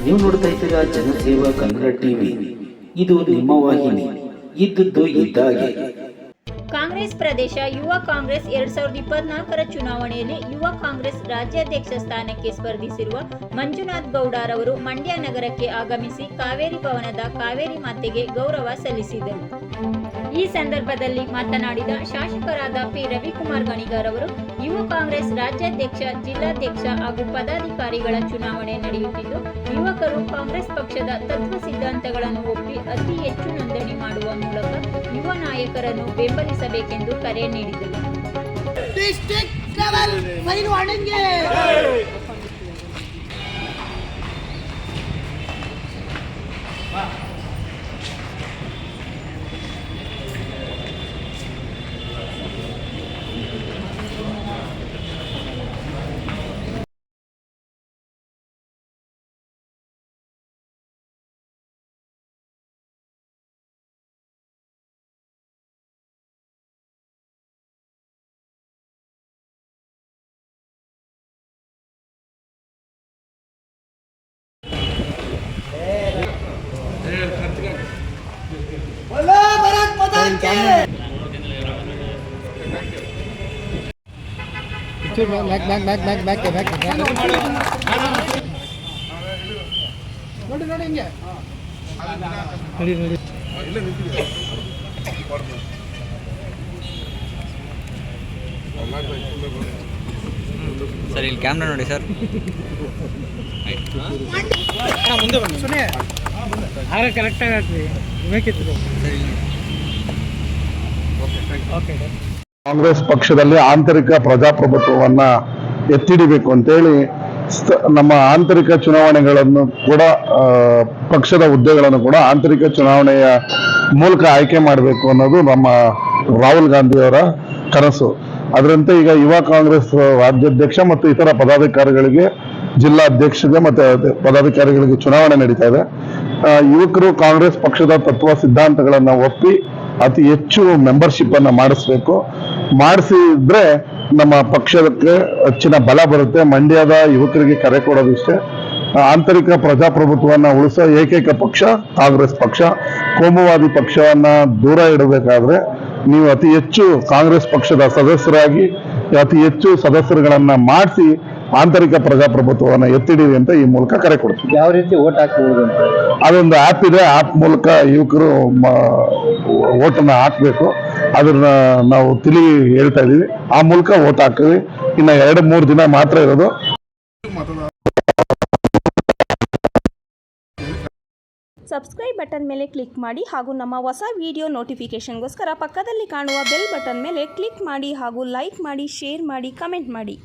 ನೀವು ನೋಡ್ತಾ ಇದ್ದೀರಾ ಜನಸೇವಾ ಕನ್ನಡ ಟಿವಿ. ಇದು ನಿಮ್ಮ ವಾಹಿನಿ. ಇದ್ದದ್ದು ಇದ್ದಾಗೆ. ಕಾಂಗ್ರೆಸ್ ಪ್ರದೇಶ ಯುವ ಕಾಂಗ್ರೆಸ್ 2024ರ ಚುನಾವಣೆಯಲ್ಲಿ ಯುವ ಕಾಂಗ್ರೆಸ್ ರಾಜ್ಯಾಧ್ಯಕ್ಷ ಸ್ಥಾನಕ್ಕೆ ಸ್ಪರ್ಧಿಸಿರುವ ಮಂಜುನಾಥ್ ಗೌಡರವರು ಮಂಡ್ಯ ನಗರಕ್ಕೆ ಆಗಮಿಸಿ ಕಾವೇರಿ ಭವನದ ಕಾವೇರಿ ಮಾತೆಗೆ ಗೌರವ ಸಲ್ಲಿಸಿದರು. ಈ ಸಂದರ್ಭದಲ್ಲಿ ಮಾತನಾಡಿದ ಶಾಸಕರಾದ ಪಿ ರವಿಕುಮಾರ್ ಗಣಿಗರ್ ಅವರು, ಯುವ ಕಾಂಗ್ರೆಸ್ ರಾಜ್ಯಾಧ್ಯಕ್ಷ, ಜಿಲ್ಲಾಧ್ಯಕ್ಷ ಹಾಗೂ ಪದಾಧಿಕಾರಿಗಳ ಚುನಾವಣೆ ನಡೆಯುತ್ತಿದ್ದು, ಯುವಕರು ಕಾಂಗ್ರೆಸ್ ಪಕ್ಷದ ತತ್ವ ಸಿದ್ಧಾಂತಗಳನ್ನು ಒಪ್ಪಿ ಅತಿ ಹೆಚ್ಚು ನೋಂದಣಿ ಮಾಡುವ ಮೂಲಕ ಯುವ ನಾಯಕರನ್ನು ಬೆಂಬಲಿಸಬೇಕೆಂದು ಕರೆ ನೀಡಿದರು. ಸರ್ ಇಲ್ಲಿ ಕ್ಯಾಮ್ರಾ ನೋಡಿ ಸರ್. ಮುಂದೆ ಬನ್ನಿ ಸುಮ್ಮನೆ ಆಗ ಕರೆಕ್ಟಾಗಿ ಆಗ್ತದೆ ಬೇಕಿತ್ತು. ಕಾಂಗ್ರೆಸ್ ಪಕ್ಷದಲ್ಲಿ ಆಂತರಿಕ ಪ್ರಜಾಪ್ರಭುತ್ವವನ್ನ ಎತ್ತಿಡಿಬೇಕು ಅಂತೇಳಿ ನಮ್ಮ ಆಂತರಿಕ ಚುನಾವಣೆಗಳನ್ನು ಕೂಡ ಪಕ್ಷದ ಹುದ್ದೆಗಳನ್ನು ಕೂಡ ಆಂತರಿಕ ಚುನಾವಣೆಯ ಮೂಲಕ ಆಯ್ಕೆ ಮಾಡಬೇಕು ಅನ್ನೋದು ನಮ್ಮ ರಾಹುಲ್ ಗಾಂಧಿಯವರ ಕನಸು. ಅದರಂತೆ ಈಗ ಯುವ ಕಾಂಗ್ರೆಸ್ ರಾಜ್ಯಾಧ್ಯಕ್ಷ ಮತ್ತು ಇತರ ಪದಾಧಿಕಾರಿಗಳಿಗೆ, ಜಿಲ್ಲಾಧ್ಯಕ್ಷರಿಗೆ ಮತ್ತು ಪದಾಧಿಕಾರಿಗಳಿಗೆ ಚುನಾವಣೆ ನಡೀತಾ ಇದೆ. ಯುವಕರು ಕಾಂಗ್ರೆಸ್ ಪಕ್ಷದ ತತ್ವ ಸಿದ್ಧಾಂತಗಳನ್ನು ಒಪ್ಪಿ ಅತಿ ಹೆಚ್ಚು ಮೆಂಬರ್ಶಿಪ್ ಅನ್ನ ಮಾಡಿಸ್ಬೇಕು. ಮಾಡಿಸಿದ್ರೆ ನಮ್ಮ ಪಕ್ಷಕ್ಕೆ ಹೆಚ್ಚಿನ ಬಲ ಬರುತ್ತೆ. ಮಂಡ್ಯದ ಯುವಕರಿಗೆ ಕರೆ ಕೊಡೋದಿಷ್ಟೇ, ಆಂತರಿಕ ಪ್ರಜಾಪ್ರಭುತ್ವವನ್ನ ಉಳಿಸೋ ಏಕೈಕ ಪಕ್ಷ ಕಾಂಗ್ರೆಸ್ ಪಕ್ಷ. ಕೋಮುವಾದಿ ಪಕ್ಷವನ್ನ ದೂರ ಇಡಬೇಕಾದ್ರೆ ನೀವು ಅತಿ ಹೆಚ್ಚು ಕಾಂಗ್ರೆಸ್ ಪಕ್ಷದ ಸದಸ್ಯರಾಗಿ ಅತಿ ಹೆಚ್ಚು ಸದಸ್ಯರುಗಳನ್ನ ಮಾಡಿಸಿ ಆಂತರಿಕ ಪ್ರಜಾಪ್ರಭುತ್ವವನ್ನ ಎತ್ತಿಡಿವಿ ಅಂತ ಈ ಮೂಲಕ ಕರೆ ಕೊಡ್ತೀವಿ. ಯಾವ ರೀತಿ ಓಟ್ ಹಾಕಬಹುದು ಅಂತ ಅದೊಂದು ಆ್ಯಪ್ ಇದೆ. ಆ್ಯಪ್ ಮೂಲಕ ಯುವಕರು ಓಟನ್ನ ಹಾಕ್ಬೇಕು. ಅದನ್ನ ನಾವು ತಿಳಿ ಹೇಳ್ತಾ ಇದೀವಿ. ಆ ಮೂಲಕ ಓಟ್ ಹಾಕ್ತೀವಿ. ಇನ್ನು 2-3 ದಿನ ಮಾತ್ರ ಇರೋದು. ಸಬ್ಸ್ಕ್ರೈಬ್ ಬಟನ್ ಮೇಲೆ ಕ್ಲಿಕ್ ಮಾಡಿ ಹಾಗೂ ನಮ್ಮ ಹೊಸ ವಿಡಿಯೋ ನೋಟಿಫಿಕೇಷನ್ಗೋಸ್ಕರ ಪಕ್ಕದಲ್ಲಿ ಕಾಣುವ ಬೆಲ್ ಬಟನ್ ಮೇಲೆ ಕ್ಲಿಕ್ ಮಾಡಿ ಹಾಗೂ ಲೈಕ್ ಮಾಡಿ, ಶೇರ್ ಮಾಡಿ, ಕಮೆಂಟ್ ಮಾಡಿ.